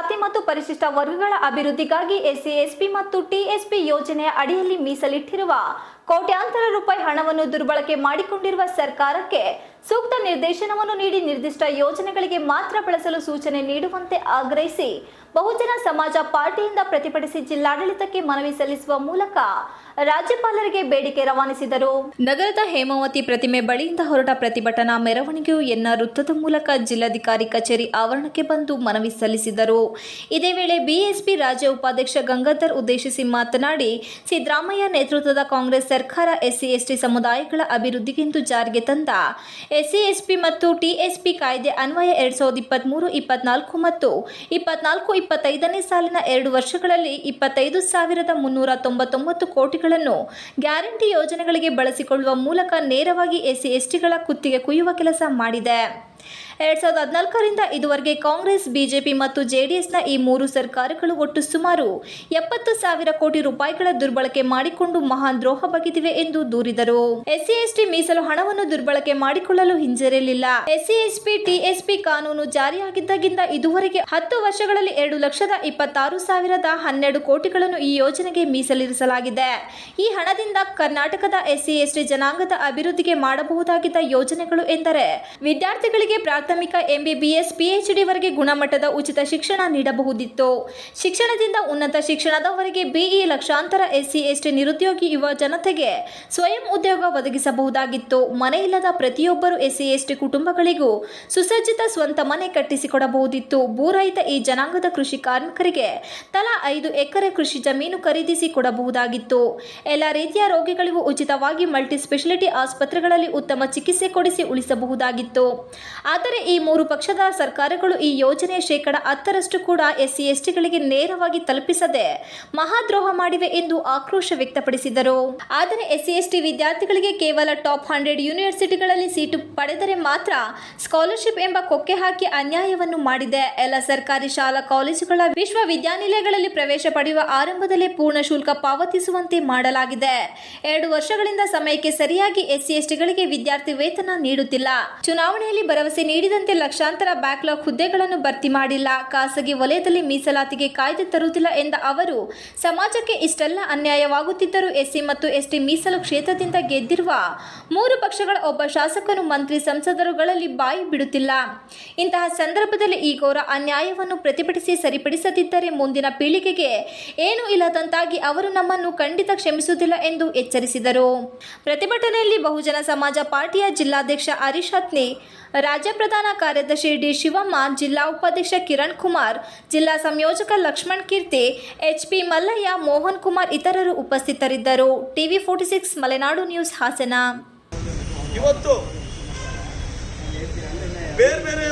ಜಾತಿ ಮತ್ತು ಪರಿಶಿಷ್ಟ ವರ್ಗಗಳ ಅಭಿವೃದ್ಧಿಗಾಗಿ ಎಸ್ಸಿ ಎಸ್ಪಿ ಮತ್ತು ಟಿಎಸ್ಪಿ ಯೋಜನೆಯ ಅಡಿಯಲ್ಲಿ ಮೀಸಲಿಟ್ಟಿರುವ ಕೋಟ್ಯಾಂತರ ರೂಪಾಯಿ ಹಣವನ್ನು ದುರ್ಬಳಕೆ ಮಾಡಿಕೊಂಡಿರುವ ಸರ್ಕಾರಕ್ಕೆ ಸೂಕ್ತ ನಿರ್ದೇಶನವನ್ನು ನೀಡಿ ನಿರ್ದಿಷ್ಟ ಯೋಜನೆಗಳಿಗೆ ಮಾತ್ರ ಬಳಸಲು ಸೂಚನೆ ನೀಡುವಂತೆ ಆಗ್ರಹಿಸಿ ಬಹುಜನ ಸಮಾಜ ಪಾರ್ಟಿಯಿಂದ ಪ್ರತಿಭಟಿಸಿ ಜಿಲ್ಲಾಡಳಿತಕ್ಕೆ ಮನವಿ ಸಲ್ಲಿಸುವ ಮೂಲಕ ರಾಜ್ಯಪಾಲರಿಗೆ ಬೇಡಿಕೆ ರವಾನಿಸಿದರು. ನಗರದ ಹೇಮಾವತಿ ಪ್ರತಿಮೆ ಬಳಿಯಿಂದ ಹೊರಟ ಪ್ರತಿಭಟನಾ ಮೆರವಣಿಗೆಯು ಎನ್ನ ವೃತ್ತದ ಮೂಲಕ ಜಿಲ್ಲಾಧಿಕಾರಿ ಕಚೇರಿ ಆವರಣಕ್ಕೆ ಬಂದು ಮನವಿ ಸಲ್ಲಿಸಿದರು. ಇದೇ ವೇಳೆ ಬಿಎಸ್ಪಿ ರಾಜ್ಯ ಉಪಾಧ್ಯಕ್ಷ ಗಂಗಾಧರ್ ಉದ್ದೇಶಿಸಿ ಮಾತನಾಡಿ, ಸಿದ್ದರಾಮಯ್ಯ ನೇತೃತ್ವದ ಕಾಂಗ್ರೆಸ್ ಸರ್ಕಾರ ಎಸ್ಸಿ ಎಸ್ಟಿ ಸಮುದಾಯಗಳ ಅಭಿವೃದ್ಧಿಗೆಂದು ಜಾರಿಗೆ ತಂದ ಎಸ್ಸಿ ಎಸ್ಪಿ ಮತ್ತು ಟಿಎಸ್ಪಿ ಕಾಯ್ದೆ ಅನ್ವಯ 2023-24 ಮತ್ತು 24-25ನೇ ಸಾಲಿನ 2 ವರ್ಷಗಳಲ್ಲಿ 25,399 ಕೋಟಿಗಳನ್ನು ಗ್ಯಾರಂಟಿ ಯೋಜನೆಗಳಿಗೆ ಬಳಸಿಕೊಳ್ಳುವ ಮೂಲಕ ನೇರವಾಗಿ ಎಸ್ಸಿ ಎಸ್ಟಿಗಳ ಕುತ್ತಿಗೆ ಕುಯ್ಯುವ ಕೆಲಸ ಮಾಡಿದೆ. 2014ರಿಂದ ಇದುವರೆಗೆ ಕಾಂಗ್ರೆಸ್, ಬಿಜೆಪಿ ಮತ್ತು ಜೆಡಿಎಸ್ನ ಈ 3 ಸರ್ಕಾರಗಳು ಒಟ್ಟು ಸುಮಾರು 70,000 ಕೋಟಿ ರೂಪಾಯಿಗಳ ದುರ್ಬಳಕೆ ಮಾಡಿಕೊಂಡು ಮಹಾನ್ ದ್ರೋಹ ಬಗೆದಿವೆ ಎಂದು ದೂರಿದರು. ಎಸ್ಸಿ ಎಸ್ಟಿ ಮೀಸಲು ಹಣವನ್ನು ದುರ್ಬಳಕೆ ಮಾಡಿಕೊಳ್ಳಲು ಹಿಂಜರಿಯಲಿಲ್ಲ. ಎಸ್ಸಿ ಎಸ್ಪಿ ಟಿಎಸ್ಪಿ ಕಾನೂನು ಜಾರಿಯಾಗಿದ್ದಾಗಿಂದ ಇದುವರೆಗೆ 10 ವರ್ಷಗಳಲ್ಲಿ 2,26,012 ಕೋಟಿಗಳನ್ನು ಈ ಯೋಜನೆಗೆ ಮೀಸಲಿರಿಸಲಾಗಿದೆ. ಈ ಹಣದಿಂದ ಕರ್ನಾಟಕದ ಎಸ್ಸಿ ಎಸ್ಟಿ ಜನಾಂಗದ ಅಭಿವೃದ್ಧಿಗೆ ಮಾಡಬಹುದಾಗಿದ್ದ ಯೋಜನೆಗಳು ಎಂದರೆ ವಿದ್ಯಾರ್ಥಿಗಳಿಗೆ ಪ್ರಾಥಮಿಕ ಎಂಬಿಬಿಎಸ್ ಪಿಎಚ್ಡಿ ವರೆಗೆ ಗುಣಮಟ್ಟದ ಉಚಿತ ಶಿಕ್ಷಣ ನೀಡಬಹುದಿತ್ತು. ಶಿಕ್ಷಣದಿಂದ ಉನ್ನತ ಶಿಕ್ಷಣದವರೆಗೆ ಬಿಇ ಲಕ್ಷಾಂತರ ಎಸ್ಸಿ ಎಸ್ಟಿ ನಿರುದ್ಯೋಗಿ ಯುವ ಜನತೆಗೆ ಸ್ವಯಂ ಉದ್ಯೋಗ ಒದಗಿಸಬಹುದಾಗಿತ್ತು. ಮನೆಯಿಲ್ಲದ ಪ್ರತಿಯೊಬ್ಬರು ಎಸ್ಸಿ ಎಸ್ಟಿ ಕುಟುಂಬಗಳಿಗೂ ಸುಸಜ್ಜಿತ ಸ್ವಂತ ಮನೆ ಕಟ್ಟಿಸಿಕೊಡಬಹುದಿತ್ತು. ಭೂರಹಿತ ಈ ಜನಾಂಗದ ಕೃಷಿ ಕಾರ್ಮಿಕರಿಗೆ ತಲಾ 5 ಎಕರೆ ಕೃಷಿ ಜಮೀನು ಖರೀದಿಸಿ ಕೊಡಬಹುದಾಗಿತ್ತು. ಎಲ್ಲ ರೀತಿಯ ರೋಗಿಗಳಿಗೂ ಉಚಿತವಾಗಿ ಮಲ್ಟಿ ಸ್ಪೆಷಾಲಿಟಿ ಆಸ್ಪತ್ರೆಗಳಲ್ಲಿ ಉತ್ತಮ ಚಿಕಿತ್ಸೆ ಕೊಡಿಸಿ ಉಳಿಸಬಹುದಾಗಿತ್ತು. ಆದರೆ ಈ 3 ಪಕ್ಷದ ಸರ್ಕಾರಗಳು ಈ ಯೋಜನೆಯ 10% ಕೂಡ ಎಸ್ಸಿ ಎಸ್ಟಿಗಳಿಗೆ ನೇರವಾಗಿ ತಲುಪಿಸದೆ ಮಹಾದ್ರೋಹ ಮಾಡಿವೆ ಎಂದು ಆಕ್ರೋಶ ವ್ಯಕ್ತಪಡಿಸಿದರು. ಆದರೆ ಎಸ್ಸಿ ಎಸ್ಟಿ ವಿದ್ಯಾರ್ಥಿಗಳಿಗೆ ಕೇವಲ ಟಾಪ್ 100 ಯೂನಿವರ್ಸಿಟಿಗಳಲ್ಲಿ ಸೀಟು ಪಡೆದರೆ ಮಾತ್ರ ಸ್ಕಾಲರ್ಶಿಪ್ ಎಂಬ ಕೊಕ್ಕೆ ಹಾಕಿ ಅನ್ಯಾಯವನ್ನು ಮಾಡಿದೆ. ಎಲ್ಲ ಸರ್ಕಾರಿ ಶಾಲಾ ಕಾಲೇಜುಗಳ ವಿಶ್ವವಿದ್ಯಾನಿಲಯಗಳಲ್ಲಿ ಪ್ರವೇಶ ಪಡೆಯುವ ಆರಂಭದಲ್ಲೇ ಪೂರ್ಣ ಶುಲ್ಕ ಪಾವತಿಸುವಂತೆ ಮಾಡಲಾಗಿದೆ. 2 ವರ್ಷಗಳಿಂದ ಸಮಯಕ್ಕೆ ಸರಿಯಾಗಿ ಎಸ್ಸಿ ಎಸ್ಟಿಗಳಿಗೆ ವಿದ್ಯಾರ್ಥಿ ವೇತನ ನೀಡುತ್ತಿಲ್ಲ. ಚುನಾವಣೆಯಲ್ಲಿ ಭರವಸೆ ನೀಡಿದಂತೆ ಲಕ್ಷಾಂತರ ಬ್ಯಾಕ್ಲಾಗ್ ಹುದ್ದೆಗಳನ್ನು ಭರ್ತಿ ಮಾಡಿಲ್ಲ. ಖಾಸಗಿ ವಲಯದಲ್ಲಿ ಮೀಸಲಾತಿಗೆ ಕಾಯ್ದೆ ತರುವುದಿಲ್ಲ ಎಂದ ಅವರು, ಸಮಾಜಕ್ಕೆ ಇಷ್ಟೆಲ್ಲ ಅನ್ಯಾಯವಾಗುತ್ತಿದ್ದರೂ ಎಸ್ಸಿ ಮತ್ತು ಎಸ್ಟಿ ಮೀಸಲು ಕ್ಷೇತ್ರದಿಂದ ಗೆದ್ದಿರುವ 3 ಪಕ್ಷಗಳ ಒಬ್ಬ ಶಾಸಕನು, ಮಂತ್ರಿ, ಸಂಸದರುಗಳಲ್ಲಿ ಬಾಯಿ ಬಿಡುತ್ತಿಲ್ಲ. ಇಂತಹ ಸಂದರ್ಭದಲ್ಲಿ ಈ ಘೋರ ಅನ್ಯಾಯವನ್ನು ಪ್ರತಿಭಟಿಸಿ ಸರಿಪಡಿಸದಿದ್ದರೆ ಮುಂದಿನ ಪೀಳಿಗೆಗೆ ಏನೂ ಇಲ್ಲದಂತಾಗಿ ಅವರು ನಮ್ಮನ್ನು ಖಂಡಿತ ಕ್ಷಮಿಸುವುದಿಲ್ಲ ಎಂದು ಎಚ್ಚರಿಸಿದರು. ಪ್ರತಿಭಟನೆಯಲ್ಲಿ ಬಹುಜನ ಸಮಾಜ ಪಾರ್ಟಿಯ ಜಿಲ್ಲಾಧ್ಯಕ್ಷ ಹರೀಶ್ ಹತ್ನಿ, ರಾಜ್ಯ ಪ್ರಧಾನ ಕಾರ್ಯದರ್ಶಿ ಡಿ ಶಿವಮ್ಮ, ಜಿಲ್ಲಾ ಉಪಾಧ್ಯಕ್ಷ ಕಿರಣ್ ಕುಮಾರ್, ಜಿಲ್ಲಾ ಸಂಯೋಜಕ ಲಕ್ಷ್ಮಣ್ ಕೀರ್ತಿ, ಎಚ್ಪಿ ಮಲ್ಲಯ್ಯ, ಮೋಹನ್ ಕುಮಾರ್ ಇತರರು ಉಪಸ್ಥಿತರಿದ್ದರು. TV 46 Malenadu news Hassan. ಇವತ್ತು ಬೇರೆ ಬೇರೆ